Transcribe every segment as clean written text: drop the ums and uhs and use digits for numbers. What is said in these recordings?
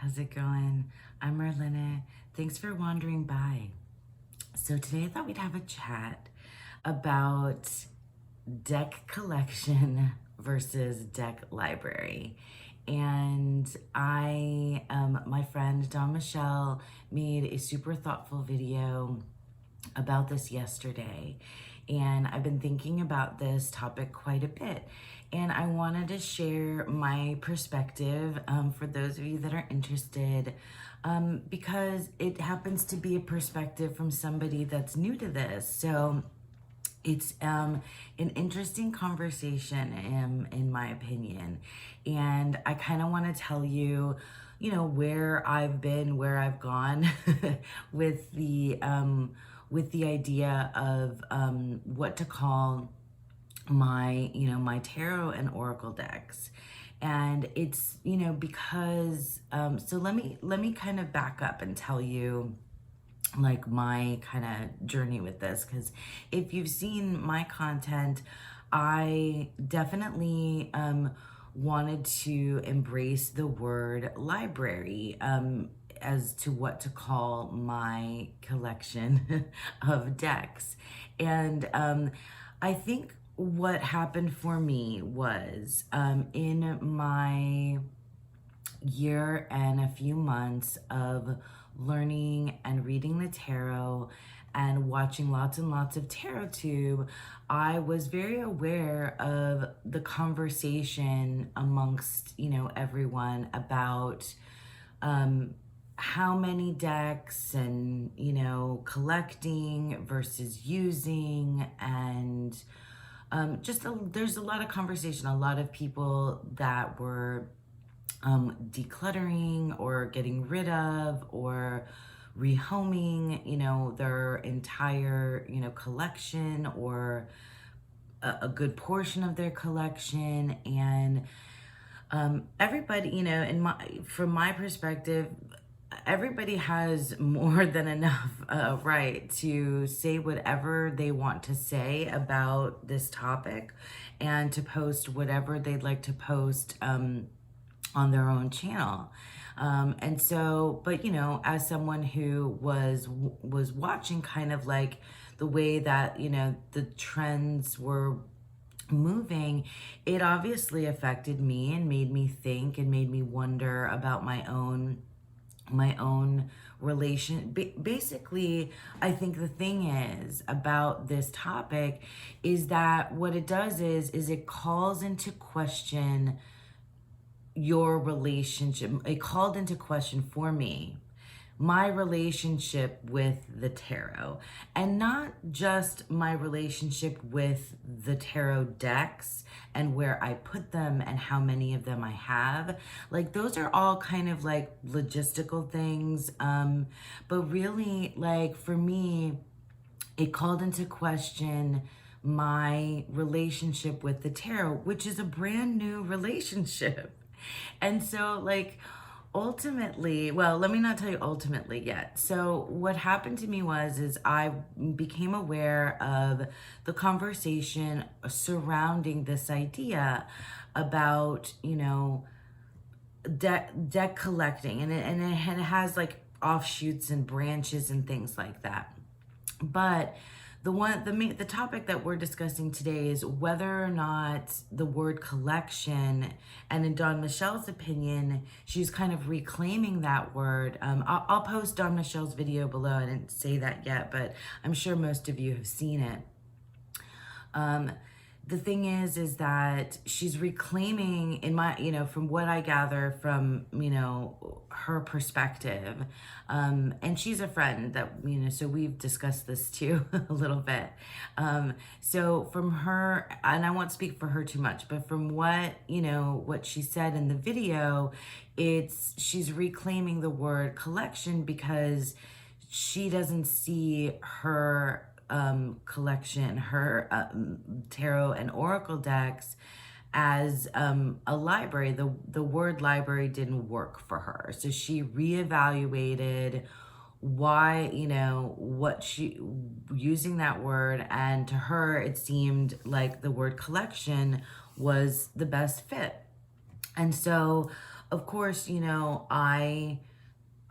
How's it going? I'm Marlena. Thanks for wandering by. So today I thought we'd have a chat about deck collection versus deck library. And my friend Dawn Michelle made a super thoughtful video about this yesterday. And I've been thinking about this topic quite a bit. And I wanted to share my perspective for those of you that are interested, because it happens to be a perspective from somebody that's new to this. So it's an interesting conversation, in my opinion. And I kind of want to tell you, where I've been, where I've gone with the idea of what to call my tarot and oracle decks. And it's because so let me kind of back up and tell you like my kind of journey with this, because if you've seen my content, I definitely wanted to embrace the word library as to what to call my collection of decks. And I think what happened for me was in my year and a few months of learning and reading the tarot and watching lots and lots of tarot tube, I was very aware of the conversation amongst everyone about how many decks and collecting versus using, and there's a lot of conversation, a lot of people that were decluttering or getting rid of or rehoming, their entire, collection, or a good portion of their collection. And everybody, from my perspective, everybody has more than enough right to say whatever they want to say about this topic and to post whatever they'd like to post on their own channel. And so, but as someone who was watching kind of like the way that, the trends were moving, it obviously affected me and made me think and made me wonder about my own relation. Basically, I think the thing is about this topic is that what it does is it calls into question your relationship. It called into question for me my relationship with the tarot, and not just my relationship with the tarot decks and where I put them and how many of them I have. Like, those are all kind of like logistical things, but really, like, for me, it called into question my relationship with the tarot, which is a brand new relationship. And so, like, ultimately, well, let me not tell you ultimately yet. So what happened to me is I became aware of the conversation surrounding this idea about, deck collecting, and it has like offshoots and branches and things like that. But the topic that we're discussing today is whether or not the word collection, and in Dawn Michelle's opinion, she's kind of reclaiming that word. I'll post Dawn Michelle's video below. I didn't say that yet, but I'm sure most of you have seen it. The thing is that she's reclaiming, in my, from what I gather from, her perspective, and she's a friend that, so we've discussed this too a little bit. So from her, and I won't speak for her too much, but from what, what she said in the video, she's reclaiming the word collection because she doesn't see her collection, her tarot and oracle decks, as a library. The word library didn't work for her. So she reevaluated why, what she, using that word, and to her, it seemed like the word collection was the best fit. And so of course,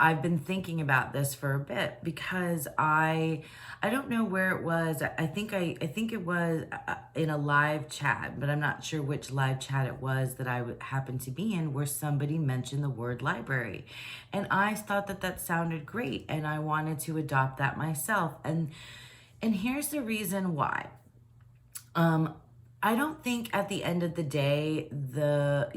I've been thinking about this for a bit because I don't know where it was. I think it was in a live chat, but I'm not sure which live chat it was that happened to be in, where somebody mentioned the word library, and I thought that that sounded great, and I wanted to adopt that myself. And here's the reason why. I don't think at the end of the day, the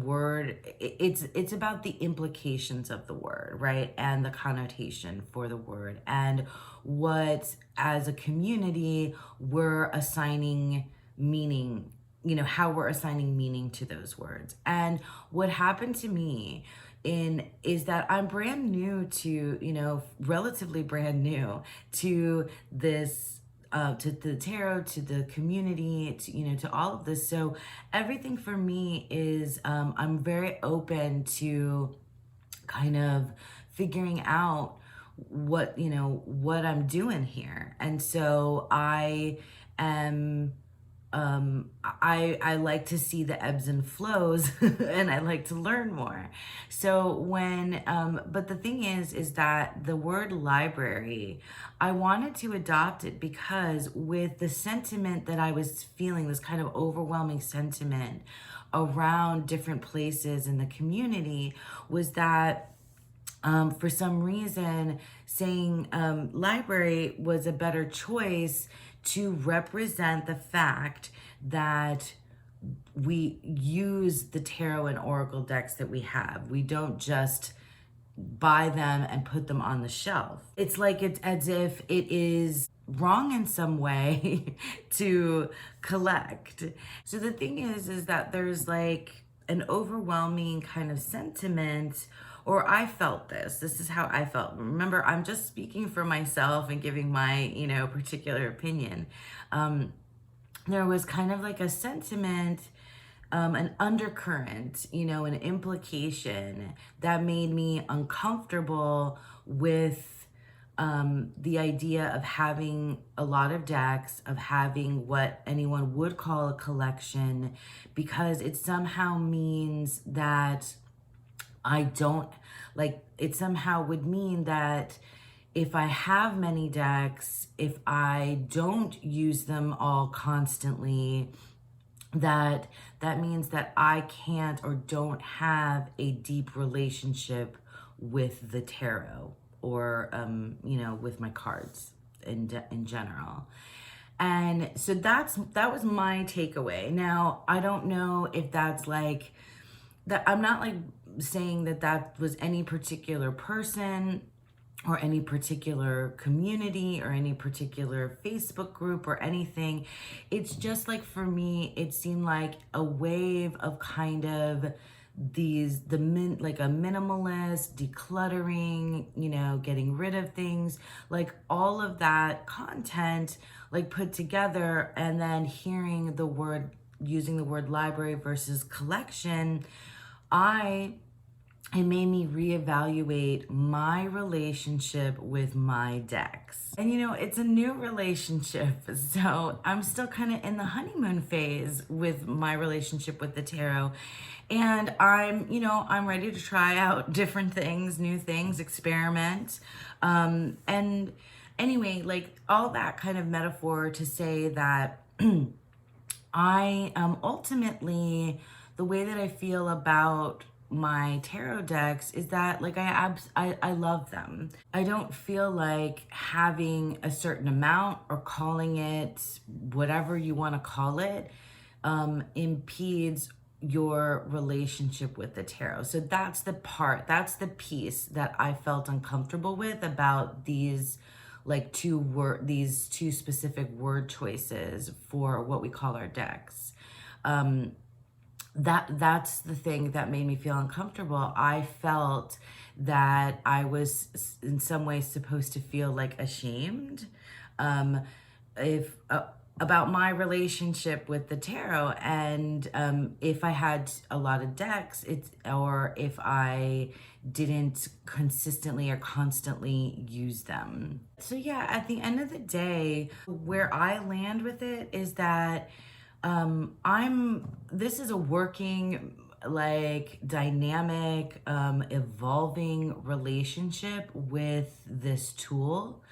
word, it's about the implications of the word, right? And the connotation for the word, and what, as a community, we're assigning meaning, how we're assigning meaning to those words. And what happened to me is that I'm brand new to, relatively brand new to this, to the tarot, to the community, to all of this. So everything for me is, I'm very open to kind of figuring out what I'm doing here. And so I am, I like to see the ebbs and flows and I like to learn more. So but the thing is that the word library, I wanted to adopt it because with the sentiment that I was feeling, this kind of overwhelming sentiment around different places in the community, was that for some reason, saying library was a better choice to represent the fact that we use the tarot and oracle decks that we have. We don't just buy them and put them on the shelf. It's like it's as if it is wrong in some way to collect. So the thing is that there's like an overwhelming kind of sentiment, or I felt this. This is how I felt. Remember, I'm just speaking for myself and giving my, particular opinion. There was kind of like a sentiment, an undercurrent, an implication that made me uncomfortable with the idea of having a lot of decks, of having what anyone would call a collection, because it somehow means that it somehow would mean that if I have many decks, if I don't use them all constantly, that means that I can't or don't have a deep relationship with the tarot, or with my cards in general. And so that was my takeaway. Now, I don't know if that's like that. I'm not like saying that was any particular person or any particular community or any particular Facebook group or anything. It's just like, for me, it seemed like a wave of kind of like a minimalist decluttering, getting rid of things, like all of that content like put together, and then hearing using the word library versus collection, it made me reevaluate my relationship with my decks. And it's a new relationship, so I'm still kind of in the honeymoon phase with my relationship with the tarot. And I'm ready to try out different things, new things, experiment. And anyway, like all that kind of metaphor to say that I ultimately, the way that I feel about my tarot decks is that like I love them. I don't feel like having a certain amount or calling it whatever you want to call it impedes your relationship with the tarot. So that's the piece that I felt uncomfortable with about these these two specific word choices for what we call our decks. That's the thing that made me feel uncomfortable. I felt that I was in some ways supposed to feel like ashamed if about my relationship with the tarot, and if I had a lot of decks, or if I didn't consistently or constantly use them. So yeah, at the end of the day, where I land with it is that this is a working like dynamic, evolving relationship with this tool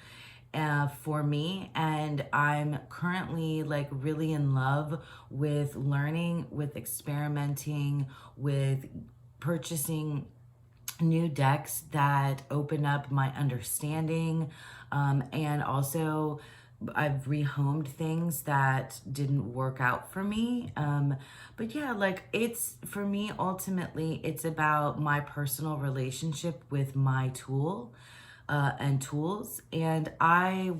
for me, and I'm currently like really in love with learning, with experimenting, with purchasing new decks that open up my understanding, and also I've rehomed things that didn't work out for me. But yeah, like it's for me, ultimately, it's about my personal relationship with my tool and tools. And I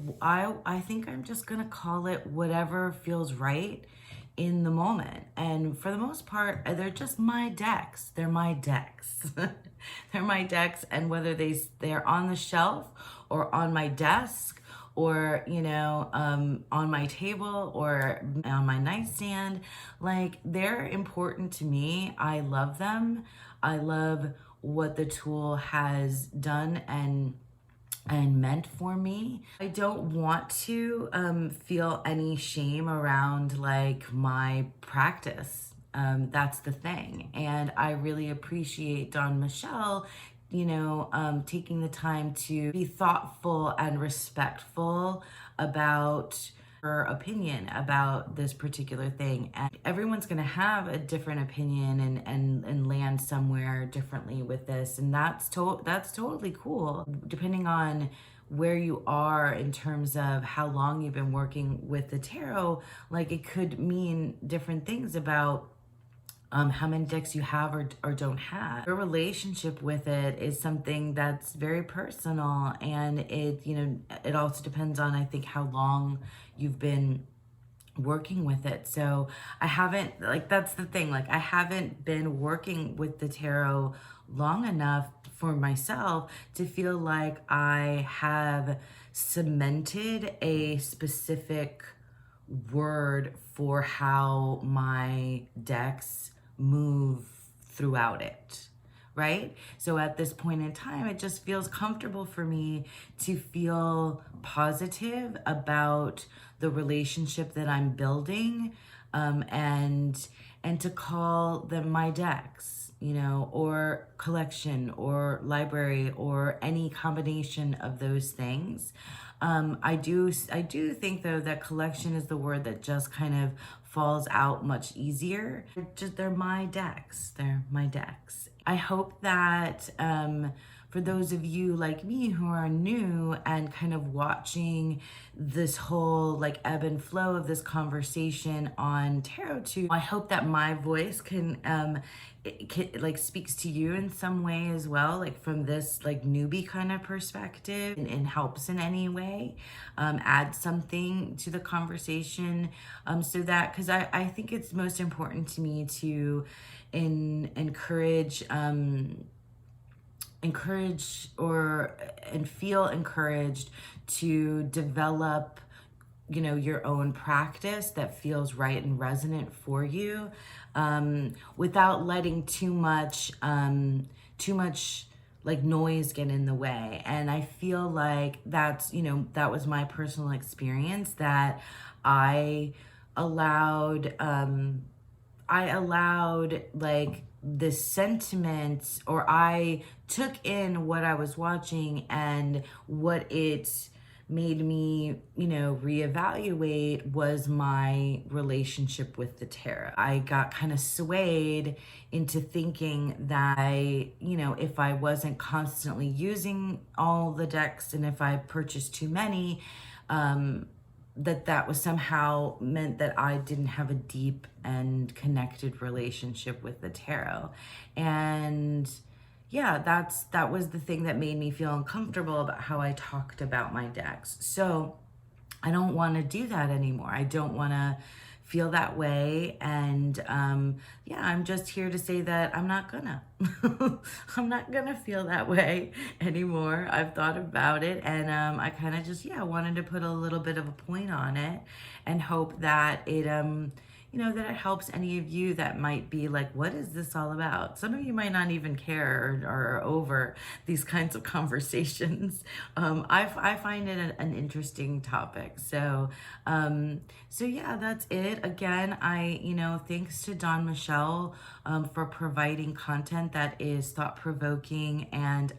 think I'm just gonna call it whatever feels right in the moment. And for the most part, they're just my decks. They're my decks. They're my decks, and whether they're on the shelf or on my desk or on my table or on my nightstand, like they're important to me. I love them. I love what the tool has done and meant for me. I don't want to feel any shame around like my practice. That's the thing. And I really appreciate Dawn Michelle, taking the time to be thoughtful and respectful about her opinion about this particular thing. And everyone's going to have a different opinion and land somewhere differently with this, and that's totally cool, depending on where you are in terms of how long you've been working with the tarot. Like it could mean different things about how many decks you have or don't have. Your relationship with it is something that's very personal, and it also depends on, I think, how long you've been working with it. So I haven't, like, that's the thing, like I haven't been working with the tarot long enough for myself to feel like I have cemented a specific word for how my decks move throughout it, right? So at this point in time, it just feels comfortable for me to feel positive about the relationship that I'm building, and to call them my decks, or collection or library or any combination of those things. I do think though that collection is the word that just kind of falls out much easier. They're my decks. They're my decks. I hope that for those of you like me who are new and kind of watching this whole like ebb and flow of this conversation on tarot tube, I hope that my voice can like speaks to you in some way as well, like from this like newbie kind of perspective, and helps in any way, add something to the conversation, so that, because I think it's most important to me to encourage and feel encouraged to develop your own practice that feels right and resonant for you, without letting too much like noise get in the way. And I feel like that was my personal experience, that I allowed like this sentiment, or I took in what I was watching and what it made me, reevaluate was my relationship with the tarot. I got kind of swayed into thinking that if I wasn't constantly using all the decks, and if I purchased too many, that was somehow meant that I didn't have a deep and connected relationship with the tarot. And yeah, that was the thing that made me feel uncomfortable about how I talked about my decks. So I don't want to do that anymore. I don't want to feel that way. And I'm just here to say that I'm not gonna. I'm not gonna feel that way anymore. I've thought about it, and I kind of just wanted to put a little bit of a point on it, and hope that it that it helps any of you that might be like, what is this all about? Some of you might not even care or are over these kinds of conversations. I find it an interesting topic. So yeah, that's it. Again, thanks to Don Michelle for providing content that is thought-provoking and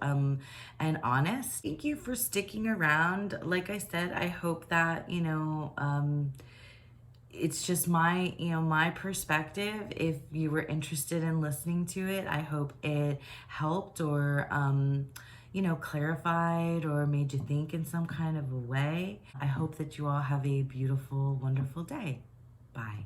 honest. Thank you for sticking around. Like I said, I hope that, it's just my perspective. If you were interested in listening to it, I hope it helped or clarified or made you think in some kind of a way. I hope that you all have a beautiful, wonderful day. Bye.